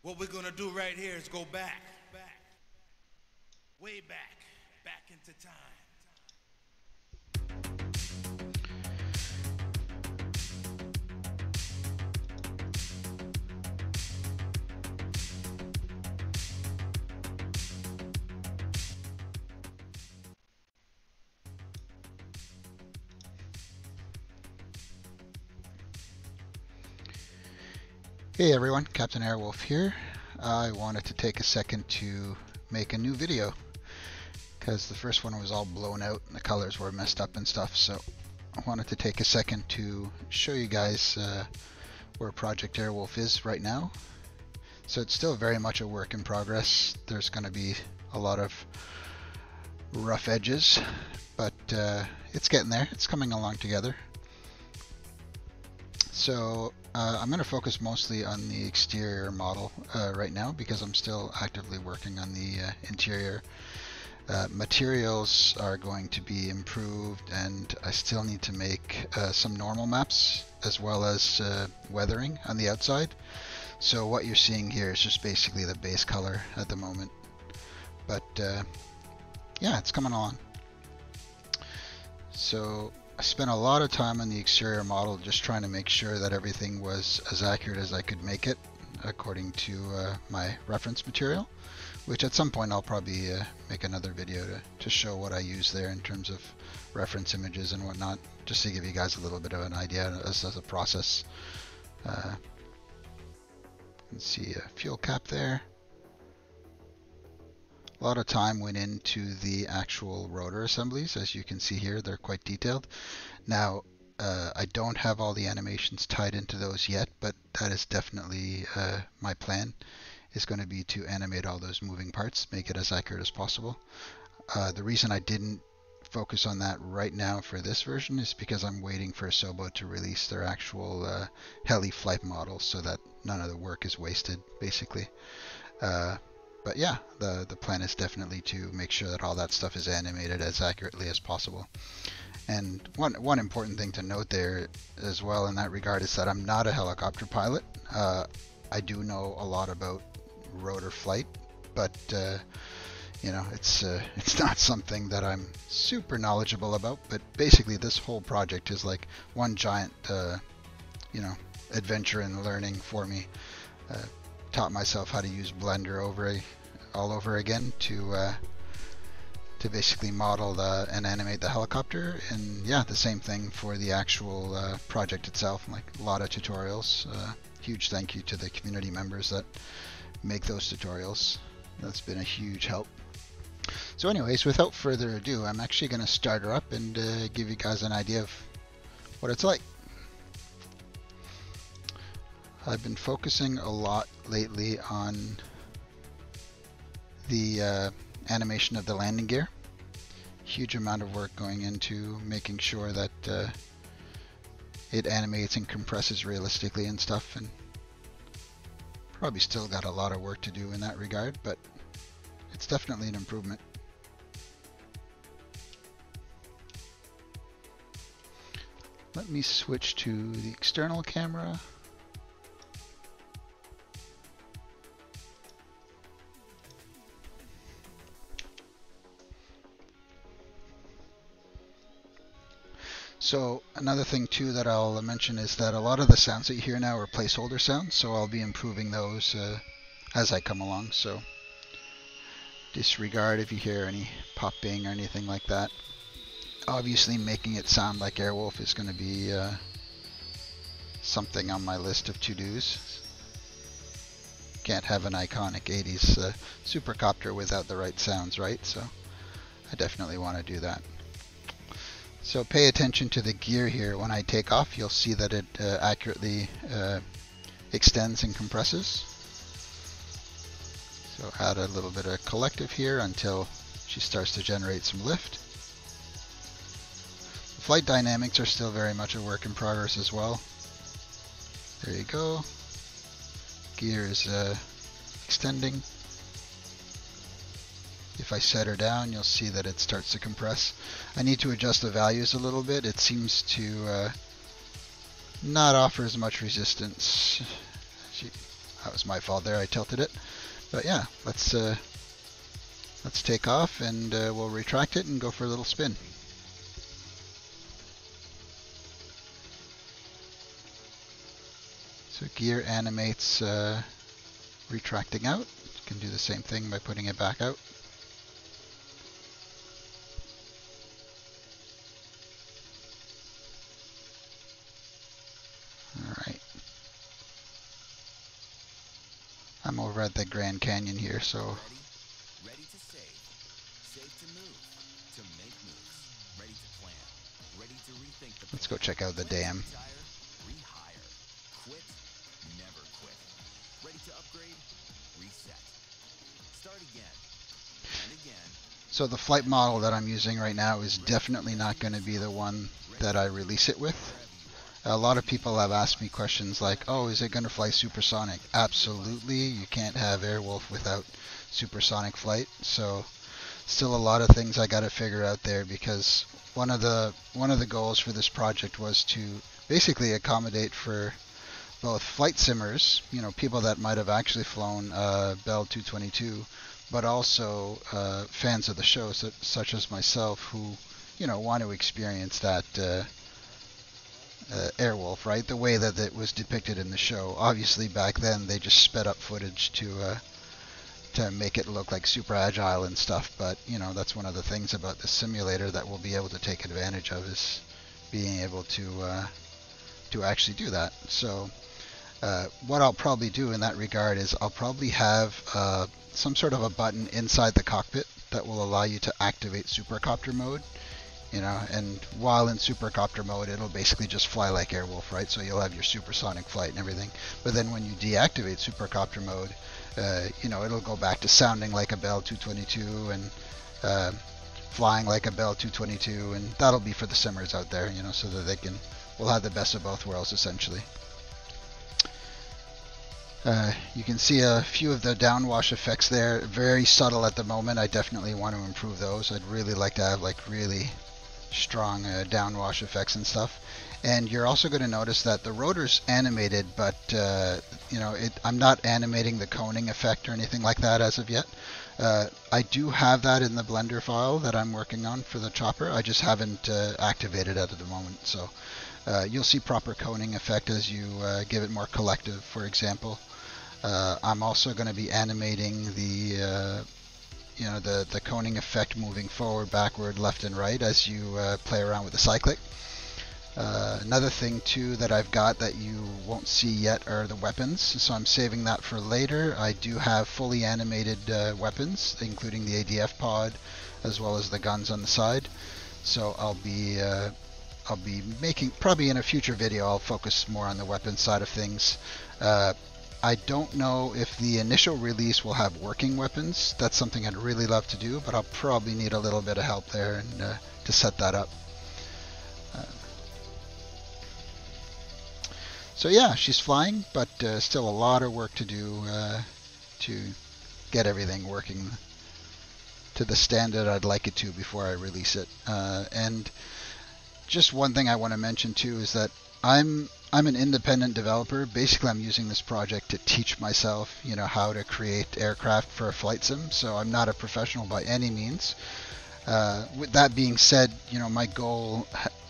What we're gonna do right here is go back, way back into time. Hey everyone, Captain Airwolf here. I wanted to take a second to make a new video because the first one was all blown out and the colors were messed up and stuff, so I wanted to take a second to show you guys where Project Airwolf is right now. So it's still very much a work in progress. There's going to be a lot of rough edges, but it's getting there. It's coming along together. So I'm going to focus mostly on the exterior model right now because I'm still actively working on the interior. Materials are going to be improved, and I still need to make some normal maps as well as weathering on the outside. So what you're seeing here is just basically the base color at the moment. But yeah, it's coming along. So I spent a lot of time on the exterior model just trying to make sure that everything was as accurate as I could make it according to my reference material, which at some point I'll probably make another video to show what I use there in terms of reference images and whatnot, just to give you guys a little bit of an idea as a process. You can see a fuel cap there. A lot of time went into the actual rotor assemblies. As you can see here, they're quite detailed. Now, I don't have all the animations tied into those yet, but that is definitely my plan, is going to be to animate all those moving parts, make it as accurate as possible. The reason I didn't focus on that right now for this version is because I'm waiting for Asobo to release their actual heli flight model so that none of the work is wasted, basically. But yeah, the plan is definitely to make sure that all that stuff is animated as accurately as possible. And one important thing to note there as well in that regard is that I'm not a helicopter pilot. I do know a lot about rotor flight, but you know, it's not something that I'm super knowledgeable about. But basically, this whole project is like one giant you know, adventure in learning for me. Taught myself how to use Blender all over again to basically model and animate the helicopter, and yeah, the same thing for the actual project itself. Like a lot of tutorials. Huge thank you to the community members that make those tutorials. That's been a huge help. So anyways, without further ado, I'm actually going to start her up and give you guys an idea of what it's like. I've been focusing a lot lately on the animation of the landing gear. Huge amount of work going into making sure that it animates and compresses realistically and stuff, and probably still got a lot of work to do in that regard, but it's definitely an improvement. Let me switch to the external camera. So another thing too that I'll mention is that a lot of the sounds that you hear now are placeholder sounds, so I'll be improving those as I come along. So disregard if you hear any popping or anything like that. Obviously making it sound like Airwolf is going to be something on my list of to-dos. Can't have an iconic 80s supercopter without the right sounds, right? So I definitely want to do that. So pay attention to the gear here. When I take off, you'll see that it accurately extends and compresses. So add a little bit of collective here until she starts to generate some lift. The flight dynamics are still very much a work in progress as well. There you go. Gear is extending. If I set her down, you'll see that it starts to compress. I need to adjust the values a little bit. It seems to not offer as much resistance. that was my fault there. I tilted it. But yeah, let's take off, and we'll retract it and go for a little spin. So gear animates retracting out. You can do the same thing by putting it back out. Alright. I'm over at the Grand Canyon here, so Ready to save. Save to move. To make moves. Ready to plan. Ready to rethink the plan. let's go check out the dam. Retire, rehire. Quit, never quit. Ready to upgrade, reset. Start again. And again. So the flight model that I'm using right now is definitely not going to be the one that I release it with. A lot of people have asked me questions like, oh, is it going to fly supersonic? Absolutely. You can't have Airwolf without supersonic flight. So still a lot of things I got to figure out there, because one of the goals for this project was to basically accommodate for both flight simmers, you know, people that might have actually flown Bell 222, but also fans of the show, such as myself, who, you know, want to experience that Airwolf, right? The way that it was depicted in the show. Obviously, back then they just sped up footage to make it look like super agile and stuff. But you know, that's one of the things about the simulator that we'll be able to take advantage of, is being able to actually do that. So what I'll probably do in that regard is I'll probably have some sort of a button inside the cockpit that will allow you to activate supercopter mode. You know, and while in supercopter mode, it'll basically just fly like Airwolf, right? So you'll have your supersonic flight and everything. But then when you deactivate supercopter mode, you know, it'll go back to sounding like a Bell 222 and flying like a Bell 222, and that'll be for the simmers out there, you know, so that we'll have the best of both worlds, essentially. You can see a few of the downwash effects there, very subtle at the moment. I definitely want to improve those. I'd really like to have like really strong downwash effects and stuff. And you're also going to notice that the rotor's animated, but you know, I'm not animating the coning effect or anything like that as of yet. I do have that in the Blender file that I'm working on for the chopper. I just haven't activated it at the moment. So you'll see proper coning effect as you give it more collective, for example. I'm also going to be animating the you know, the coning effect moving forward, backward, left, and right as you play around with the cyclic. Another thing too that I've got that you won't see yet are the weapons, so I'm saving that for later. I do have fully animated weapons, including the ADF pod as well as the guns on the side. So I'll be making, probably in a future video, I'll focus more on the weapons side of things. I don't know if the initial release will have working weapons. That's something I'd really love to do, but I'll probably need a little bit of help there and to set that up. So yeah, she's flying, but still a lot of work to do to get everything working to the standard I'd like it to before I release it. And just one thing I want to mention too is that I'm an independent developer. Basically, I'm using this project to teach myself, you know, how to create aircraft for a flight sim. So I'm not a professional by any means. With that being said, you know, my goal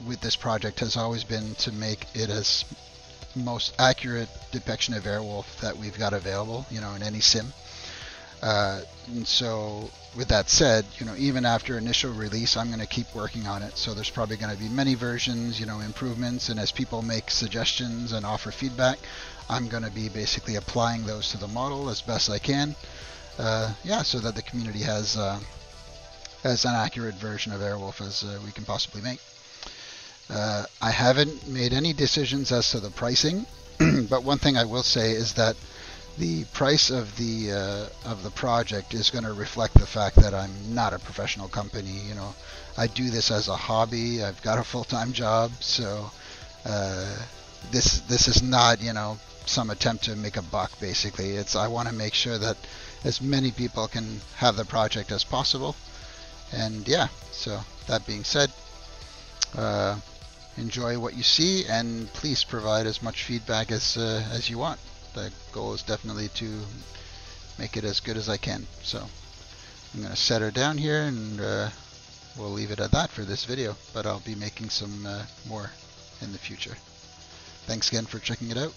with this project has always been to make it as most accurate depiction of Airwolf that we've got available, you know, in any sim. And so with that said, you know, even after initial release, I'm going to keep working on it. So there's probably going to be many versions, you know, improvements, and as people make suggestions and offer feedback, I'm going to be basically applying those to the model as best I can. Yeah, so that the community has an accurate version of Airwolf as we can possibly make. I haven't made any decisions as to the pricing, but one thing I will say is that the price of the project is going to reflect the fact that I'm not a professional company. You know, I do this as a hobby. I've got a full-time job, so this is not, you know, some attempt to make a buck. Basically, I want to make sure that as many people can have the project as possible. And yeah, so that being said, enjoy what you see, and please provide as much feedback as you want. The goal is definitely to make it as good as I can. So I'm going to set her down here, and we'll leave it at that for this video, but I'll be making some more in the future. Thanks again for checking it out.